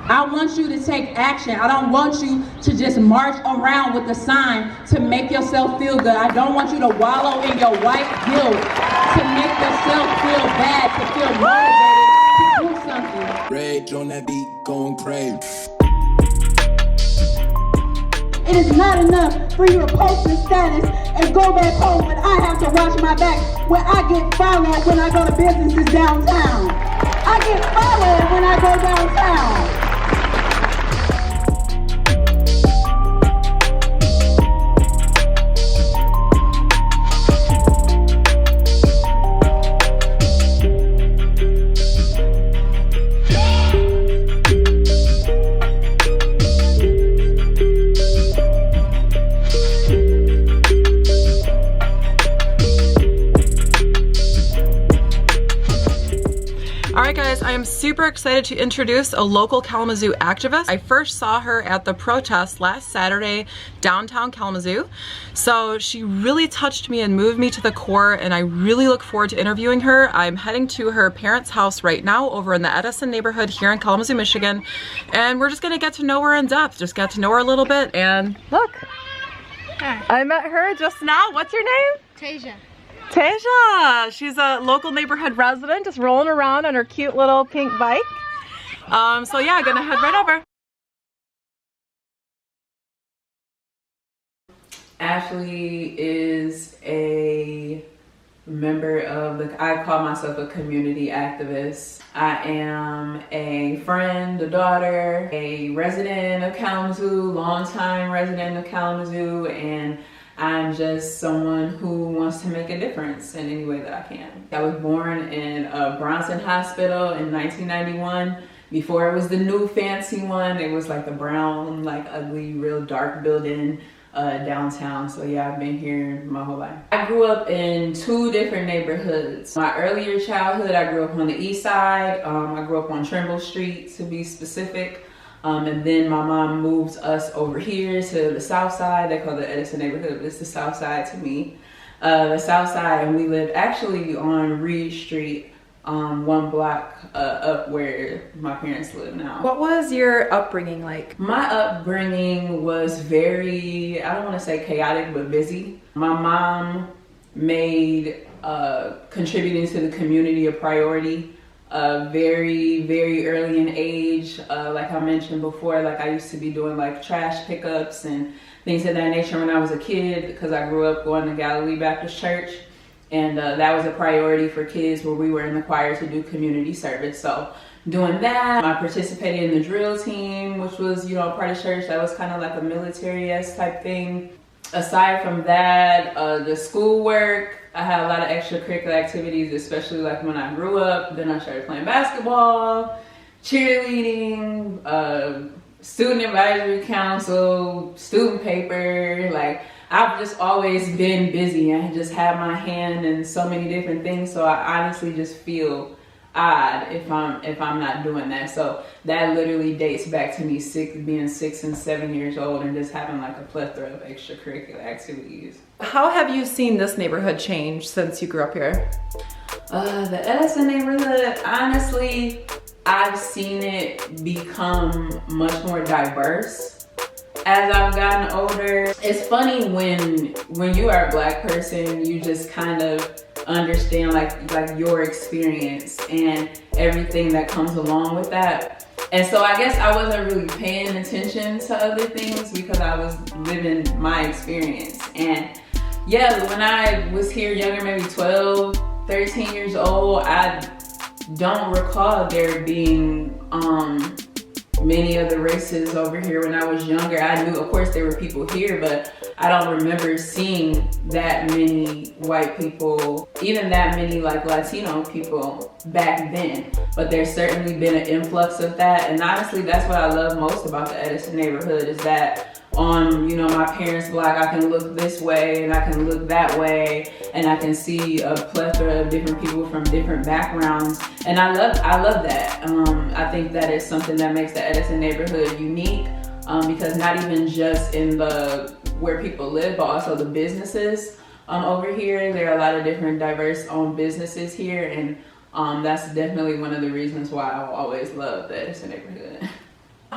I want you to take action. I don't want you to just march around with a sign to make yourself feel good. I don't want you to wallow in your white guilt to make yourself feel bad, to feel motivated to do something. Rage on that beat, going crazy. It is not enough for you to post your status and go back home when I have to watch my back, when I get followed when I go to businesses downtown. I get followed when I go downtown. Alright guys, I am super excited to introduce a local Kalamazoo activist. I first saw her at the protest last Saturday downtown Kalamazoo. So she really touched me and moved me to the core, and I really look forward to interviewing her. I'm heading to her parents' house right now over in the Edison neighborhood here in Kalamazoo, Michigan. And we're just gonna get to know her in depth, just get to know her a little bit. And look, Hi. I met her just now. What's your name? Tasia. Tasia! She's a local neighborhood resident, just rolling around on her cute little pink bike. So yeah, gonna head right over. Ashley is a member of I call myself a community activist. I am a friend, a daughter, a resident of Kalamazoo, longtime resident of Kalamazoo, and I'm just someone who wants to make a difference in any way that I can. I was born in a Bronson hospital in 1991. Before it was the new fancy one, it was like the brown, like ugly, real dark building downtown. So yeah, I've been here my whole life. I grew up in two different neighborhoods. My earlier childhood, I grew up on the east side. I grew up on Trimble Street to be specific. And then my mom moved us over here to the south side. They call it the Edison neighborhood, but it's the south side to me. The south side, and we lived actually on Reed Street, one block up where my parents live now. What was your upbringing like? My upbringing was very, I don't want to say chaotic, but busy. My mom made contributing to the community a priority. Very, very early in age. Like I mentioned before, like I used to be doing like trash pickups and things of that nature when I was a kid, because I grew up going to Galilee Baptist Church, and that was a priority for kids where we were in the choir to do community service. So doing that, I participated in the drill team, which was, you know, part of church. That was kind of like a military-esque type thing. Aside from that, the schoolwork, I had a lot of extracurricular activities, especially like when I grew up. Then I started playing basketball, cheerleading, student advisory council, student paper. Like, I've just always been busy and just had my hand in so many different things. So I honestly just feel odd if I'm not doing that. So that literally dates back to me being 6 and 7 years old and just having like a plethora of extracurricular activities. How have you seen this neighborhood change since you grew up here? The Edison neighborhood, honestly, I've seen it become much more diverse as I've gotten older. It's funny when you are a Black person, you just kind of understand like your experience and everything that comes along with that. And so I guess I wasn't really paying attention to other things because I was living my experience. And yeah, when I was here younger, maybe 12, 13 years old, I don't recall there being many other races over here when I was younger. I knew, of course, there were people here, but I don't remember seeing that many white people, even that many like Latino people back then. But there's certainly been an influx of that. And honestly, that's what I love most about the Edison neighborhood, is that on, you know, my parents' block, I can look this way and I can look that way, and I can see a plethora of different people from different backgrounds. And I love that. I think that is something that makes the Edison neighborhood unique, because not even just in where people live, but also the businesses over here. There are a lot of different diverse owned businesses here, and that's definitely one of the reasons why I always love the Edison neighborhood.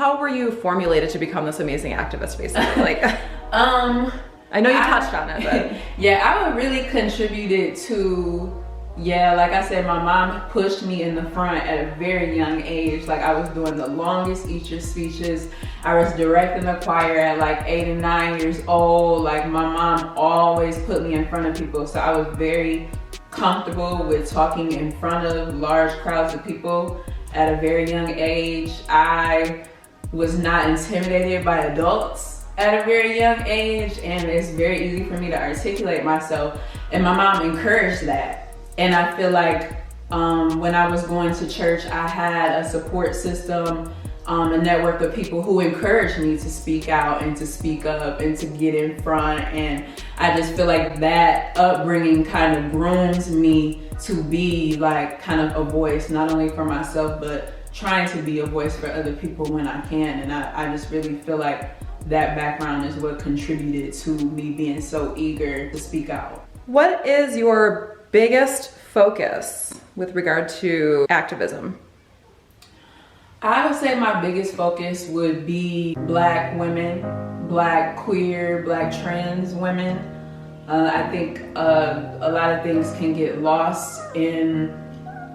how were you formulated to become this amazing activist, basically? Like, I know you touched on it, but yeah, I would really contribute it to, like I said, my mom pushed me in the front at a very young age. Like, I was doing the longest Easter speeches. I was directing the choir at like 8 and 9 years old. Like, my mom always put me in front of people, so I was very comfortable with talking in front of large crowds of people at a very young age. I was not intimidated by adults at a very young age, and it's very easy for me to articulate myself, and my mom encouraged that. And I feel like when I was going to church, I had a support system, a network of people who encouraged me to speak out and to speak up and to get in front. And I just feel like that upbringing kind of grooms me to be like kind of a voice, not only for myself, but trying to be a voice for other people when I can. And I just really feel like that background is what contributed to me being so eager to speak out. what is your biggest focus with regard to activism? I would say my biggest focus would be Black women, Black queer, Black trans women. I think a lot of things can get lost in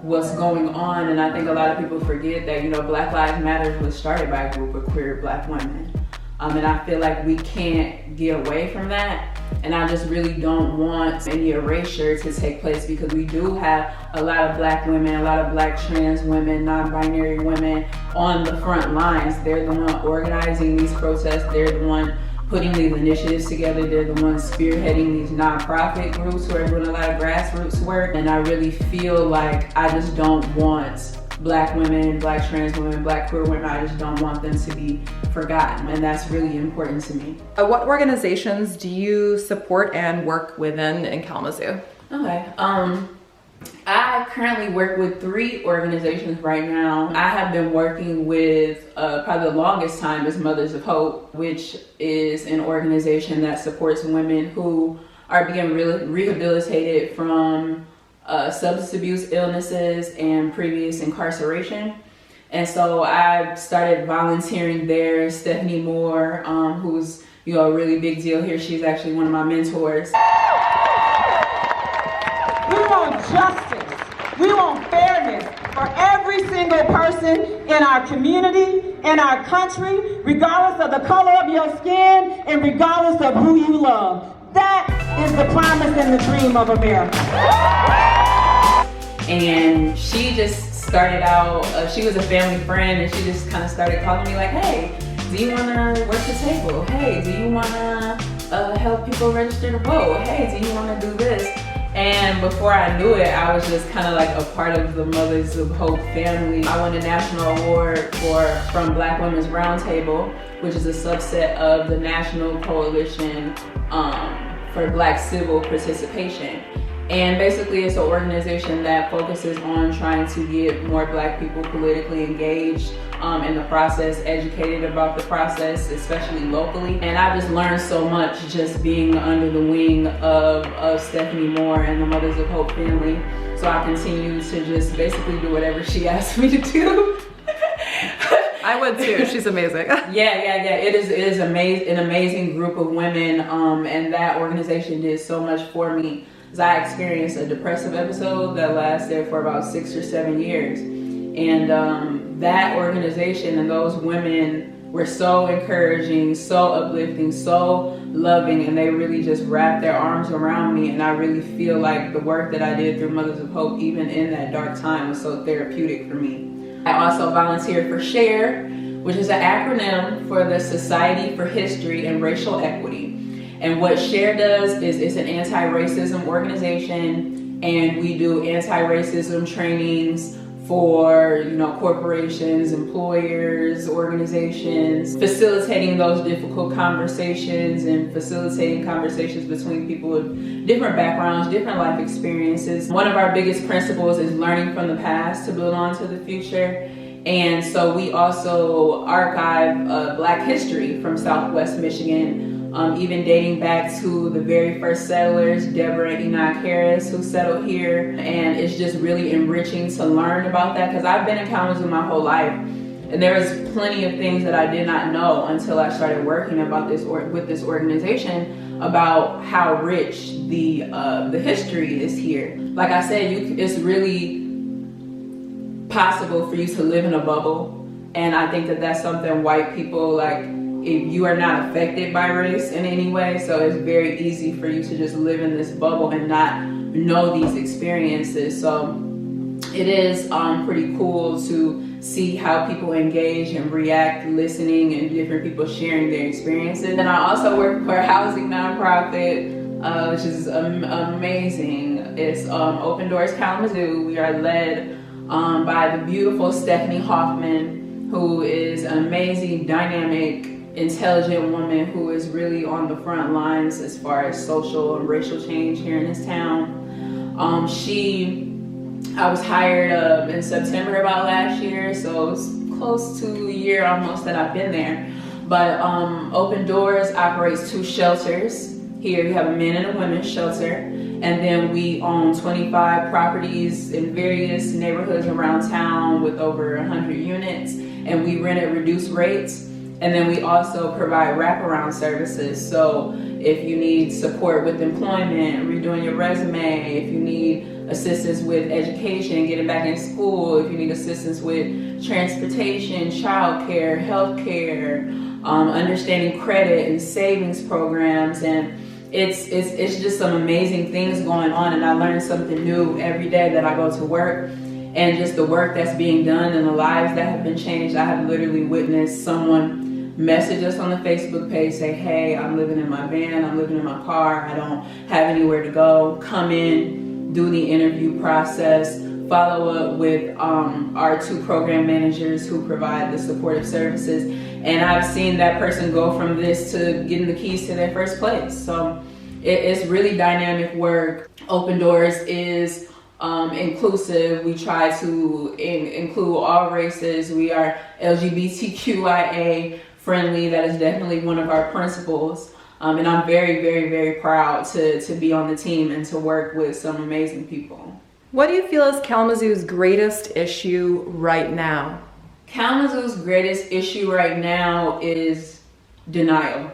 what's going on, and I think a lot of people forget that, you know, Black Lives Matter was started by a group of queer Black women. And I feel like we can't get away from that. And I just really don't want any erasure to take place, because we do have a lot of Black women, a lot of Black trans women, non-binary women on the front lines. They're the one organizing these protests. They're the one putting these initiatives together. They're the ones spearheading these nonprofit groups who are doing a lot of grassroots work. And I really feel like I just don't want Black women, Black trans women, Black queer women, I just don't want them to be forgotten, and that's really important to me. What organizations do you support and work within in Kalamazoo? Okay, I currently work with 3 organizations right now. I have been working with, probably the longest time, is Mothers of Hope, which is an organization that supports women who are being rehabilitated from substance abuse illnesses and previous incarceration. And so I started volunteering there. Stephanie Moore, who's, you know, a really big deal here. She's actually one of my mentors. We want justice. We want fairness for every single person in our community, in our country, regardless of the color of your skin and regardless of who you love. That is the promise and the dream of America. And she just started out, she was a family friend, and she just kind of started calling me like, hey, do you want to work the table? Hey, do you want to help people register to vote? Hey, do you want to do this? And before I knew it, I was just kind of like a part of the Mothers of Hope family. I won a national award from Black Women's Roundtable, which is a subset of the National Coalition for Black Civil Participation. And basically it's an organization that focuses on trying to get more Black people politically engaged in the process, educated about the process, especially locally. And I just learned so much just being under the wing of Stephanie Moore and the Mothers of Hope family. So I continue to just basically do whatever she asks me to do. I would too. She's amazing. Yeah. It is an amazing group of women, and that organization did so much for me. I experienced a depressive episode that lasted for about 6 or 7 years. And that organization and those women were so encouraging, so uplifting, so loving, and they really just wrapped their arms around me. And I really feel like the work that I did through Mothers of Hope, even in that dark time, was so therapeutic for me. I also volunteered for SHARE, which is an acronym for the Society for History and Racial Equity. And what SHARE does is it's an anti-racism organization, and we do anti-racism trainings for, you know, corporations, employers, organizations, facilitating those difficult conversations and facilitating conversations between people with different backgrounds, different life experiences. One of our biggest principles is learning from the past to build on to the future. And so we also archive Black history from Southwest Michigan, even dating back to the very first settlers, Deborah and Enoch Harris, who settled here. And it's just really enriching to learn about that, because I've been in Kalamazoo my whole life. And there was plenty of things that I did not know until I started working about this with this organization about how rich the history is here. Like I said, it's really possible for you to live in a bubble, and I think that that's something white people, like, if you are not affected by race in any way, so it's very easy for you to just live in this bubble and not know these experiences. So it is pretty cool to see how people engage and react, listening, and different people sharing their experiences. And I also work for a housing nonprofit, which is amazing. It's Open Doors Kalamazoo. We are led by the beautiful Stephanie Hoffman, who is an amazing, dynamic, intelligent woman who is really on the front lines as far as social and racial change here in this town. I was hired in September about last year, so it's close to a year almost that I've been there. But Open Doors operates 2 shelters. Here we have a men and a women's shelter, and then we own 25 properties in various neighborhoods around town with over 100 units, and we rent at reduced rates. And then we also provide wraparound services. So if you need support with employment, redoing your resume, if you need assistance with education, getting back in school, if you need assistance with transportation, childcare, healthcare, understanding credit and savings programs, and it's just some amazing things going on. And I learn something new every day that I go to work. And just the work that's being done and the lives that have been changed. I have literally witnessed someone message us on the Facebook page, say, hey, I'm living in my van, I'm living in my car, I don't have anywhere to go. Come in, do the interview process, follow up with our 2 program managers who provide the supportive services. And I've seen that person go from this to getting the keys to their first place. So it's really dynamic work. Open Doors is inclusive. We try to include all races. We are LGBTQIA friendly. That is definitely one of our principles. And I'm very, very, very proud to be on the team and to work with some amazing people. What do you feel is Kalamazoo's greatest issue right now? Kalamazoo's greatest issue right now is denial.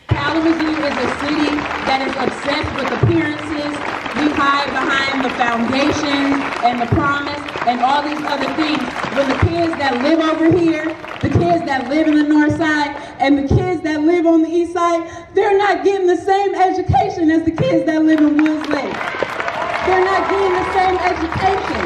Kalamazoo is a city that is obsessed with appearances. We hide behind the foundation and the promise and all these other things. When the kids that live over here, the kids that live in the north side, and the kids that live on the east side, they're not getting the same education as the kids that live in Woods Lake. They're not getting the same education.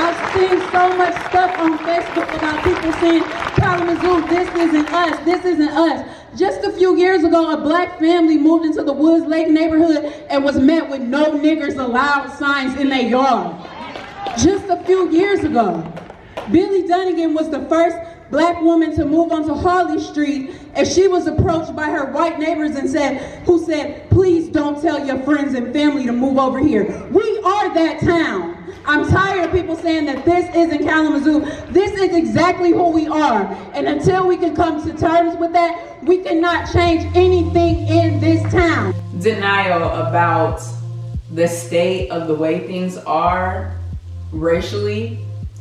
I've seen so much stuff on Facebook about people saying, Kalamazoo, this isn't us, this isn't us. Just a few years ago, a black family moved into the Woods Lake neighborhood and was met with no niggers allowed signs in their yard. Just a few years ago. Billy Dunnigan was the first black woman to move onto Harley Street, and she was approached by her white neighbors who said, please don't tell your friends and family to move over here. We are that town. I'm tired of people saying that this isn't Kalamazoo. This is exactly who we are. And until we can come to terms with that, we cannot change anything in this town. Denial about the state of the way things are racially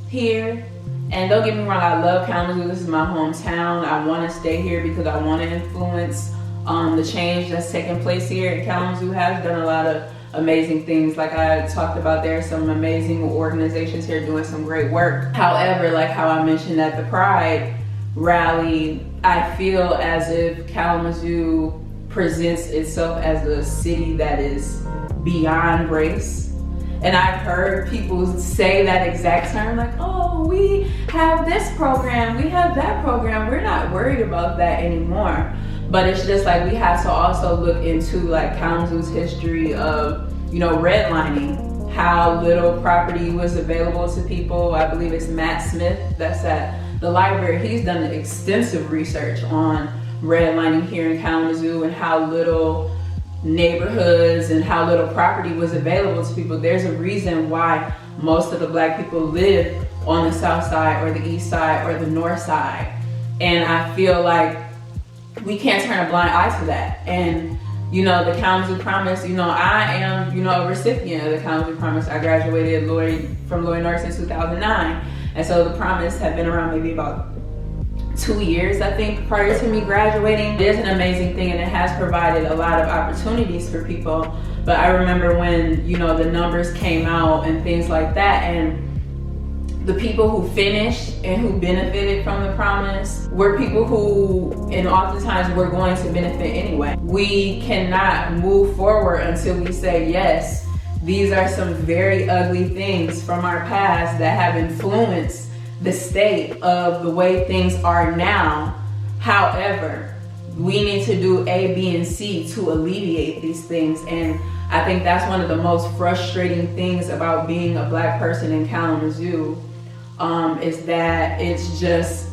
here. And don't get me wrong, I love Kalamazoo. This is my hometown. I want to stay here because I want to influence the change that's taking place here. And Kalamazoo has done a lot of amazing things. Like I talked about, there are some amazing organizations here doing some great work. However, like how I mentioned at the Pride rally, I feel as if Kalamazoo presents itself as a city that is beyond race. And I've heard people say that exact term, like, oh, we have this program, we have that program. We're not worried about that anymore. But it's just like we have to also look into like Kalamazoo's history of, you know, redlining, how little property was available to people. I believe it's Matt Smith that's at the library. He's done extensive research on redlining here in Kalamazoo and how little neighborhoods and how little property was available to people. There's a reason why most of the black people live on the south side or the east side or the north side. And I feel like we can't turn a blind eye to that. And you know, the Kalamazoo Promise, you know, I am, you know, a recipient of the Kalamazoo Promise. I graduated from Lloyd Norris in 2009. And so the Promise had been around maybe about 2 years, I think, prior to me graduating. It is an amazing thing, and it has provided a lot of opportunities for people. But I remember when, you know, the numbers came out and things like that, and the people who finished and who benefited from the Promise were people who, and oftentimes were going to benefit anyway. We cannot move forward until we say, yes, these are some very ugly things from our past that have influenced the state of the way things are now. However, we need to do A, B, and C to alleviate these things. And I think that's one of the most frustrating things about being a Black person in Kalamazoo, is that it's just,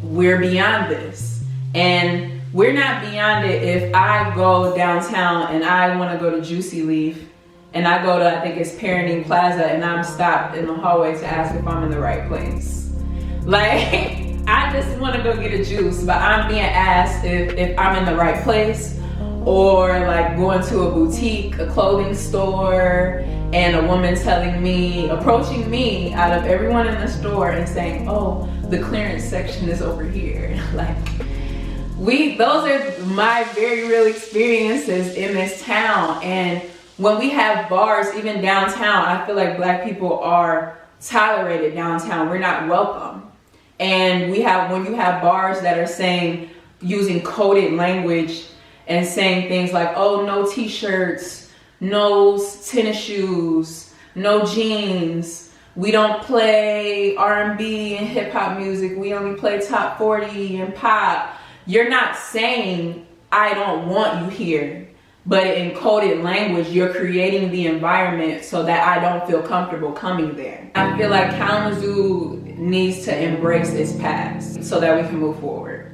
we're beyond this. And we're not beyond it if I go downtown and I want to go to Juicy Leaf, and I go to, I think it's Parenting Plaza, and I'm stopped in the hallway to ask if I'm in the right place. Like, I just want to go get a juice, but I'm being asked if I'm in the right place. Or like going to a boutique, a clothing store, and a woman approaching me out of everyone in the store and saying, oh, the clearance section is over here. Like, those are my very real experiences in this town. And when we have bars, even downtown, I feel like Black people are tolerated downtown. We're not welcome. And when you have bars that are using coded language and saying things like, oh, no t-shirts, no tennis shoes, no jeans. We don't play R&B and hip hop music. We only play top 40 and pop. You're not saying, I don't want you here. But in coded language, you're creating the environment so that I don't feel comfortable coming there. I feel like Kalamazoo needs to embrace its past so that we can move forward.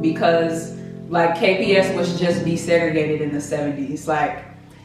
Because like KPS was just desegregated in the 70s. Like,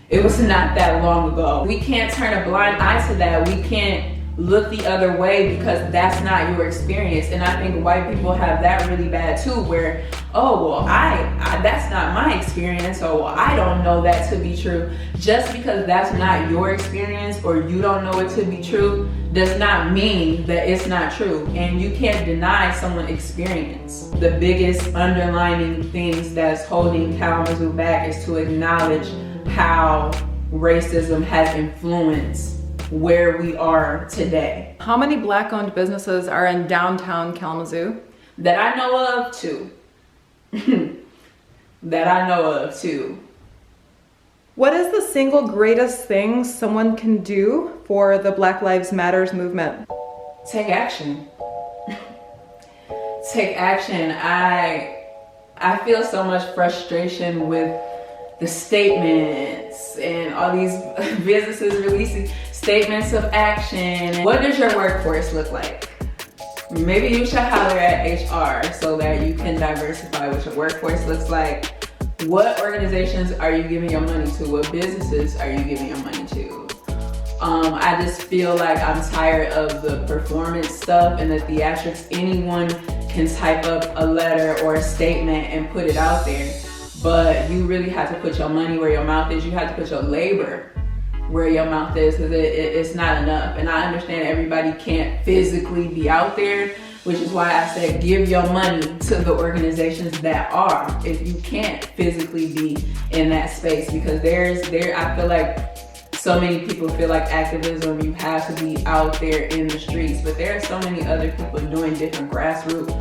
it was not that long ago. We can't turn a blind eye to that. We can't look the other way because that's not your experience. And I think white people have that really bad too, where, oh, well, that's not my experience, or well, I don't know that to be true. Just because that's not your experience or you don't know it to be true does not mean that it's not true. And you can't deny someone's experience. The biggest underlining things that's holding Kalamazoo back is to acknowledge how racism has influenced where we are today. How many Black-owned businesses are in downtown Kalamazoo? That I know of, 2. That I know of, 2. What is the single greatest thing someone can do for the Black Lives Matters movement? Take action. Take action. I feel so much frustration with the statements and all these businesses releasing statements of action. What does your workforce look like? Maybe you should holler at HR so that you can diversify what your workforce looks like. What organizations are you giving your money to? What businesses are you giving your money to? I just feel like I'm tired of the performance stuff and the theatrics. Anyone can type up a letter or a statement and put it out there. But you really have to put your money where your mouth is. You have to put your labor where your mouth is, because it's not enough. And I understand everybody can't physically be out there, which is why I said give your money to the organizations that are, if you can't physically be in that space. Because I feel like so many people feel like activism, you have to be out there in the streets, but there are so many other people doing different grassroots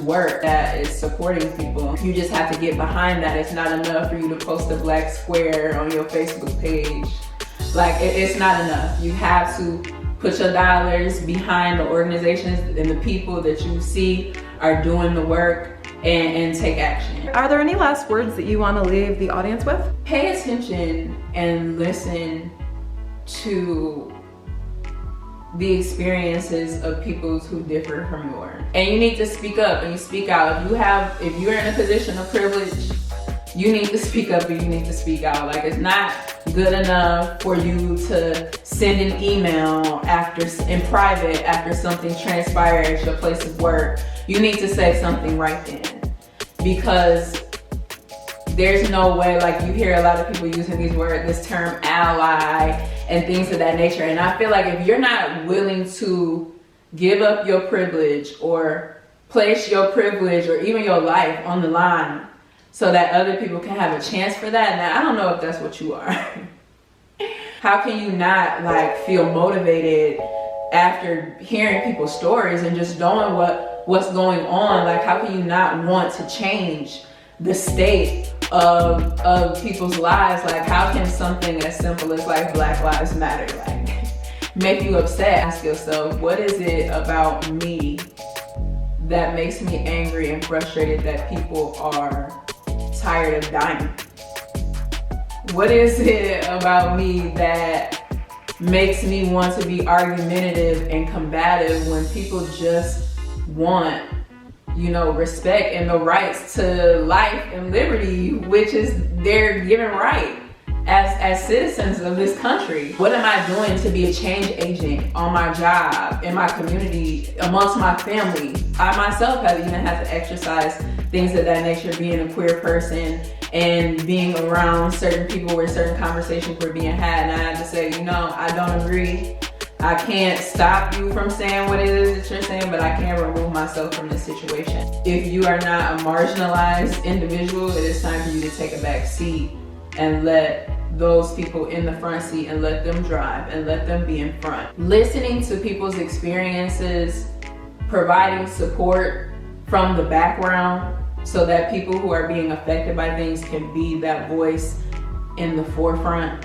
work that is supporting people. You just have to get behind that. It's not enough for you to post a black square on your Facebook page. Like, it's not enough. You have to put your dollars behind the organizations and the people that you see are doing the work, and take action. Are there any last words that you want to leave the audience with? Pay attention and listen to the experiences of people who differ from yours. And you need to speak up and you speak out. If you're in a position of privilege, you need to speak up and you need to speak out. Like, it's not good enough for you to send an email in private after something transpired at your place of work. You need to say something right then, because There's no way, like you hear a lot of people using this term ally and things of that nature. And I feel like if you're not willing to give up your privilege or place your privilege or even your life on the line so that other people can have a chance for that, now I don't know if that's what you are. How can you not like feel motivated after hearing people's stories and just knowing what's going on? Like, how can you not want to change the state of people's lives? Like, how can something as simple as like Black Lives Matter like make you upset? Ask yourself, what is it about me that makes me angry and frustrated that people are tired of dying? What is it about me that makes me want to be argumentative and combative when people just want, you know, respect and the rights to life and liberty, which is their given right as citizens of this country? What am I doing to be a change agent on my job, in my community, amongst my family? I myself have even had to exercise things of that nature, being a queer person and being around certain people where certain conversations were being had, and I had to say, you know, I don't agree. I can't stop you from saying what it is that you're saying, but I can remove myself from this situation. If you are not a marginalized individual, it is time for you to take a back seat and let those people in the front seat and let them drive and let them be in front. Listening to people's experiences, providing support from the background so that people who are being affected by things can be that voice in the forefront,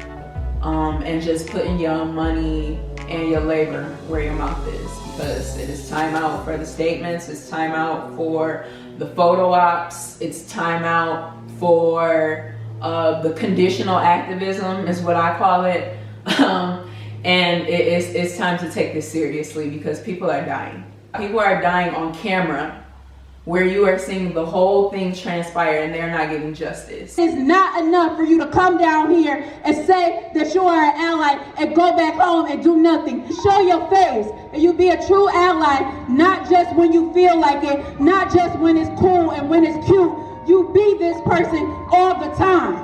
and just putting your money and your labor where your mouth is, because it is time out for the statements, it's time out for the photo ops, it's time out for the conditional activism is what I call it. And it's time to take this seriously, because people are dying. People are dying on camera where you are seeing the whole thing transpire and they're not getting justice. It's not enough for you to come down here and say that you are an ally and go back home and do nothing. Show your face and you be a true ally, not just when you feel like it, not just when it's cool and when it's cute. You be this person all the time.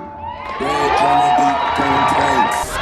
Red on the beat, going crazy.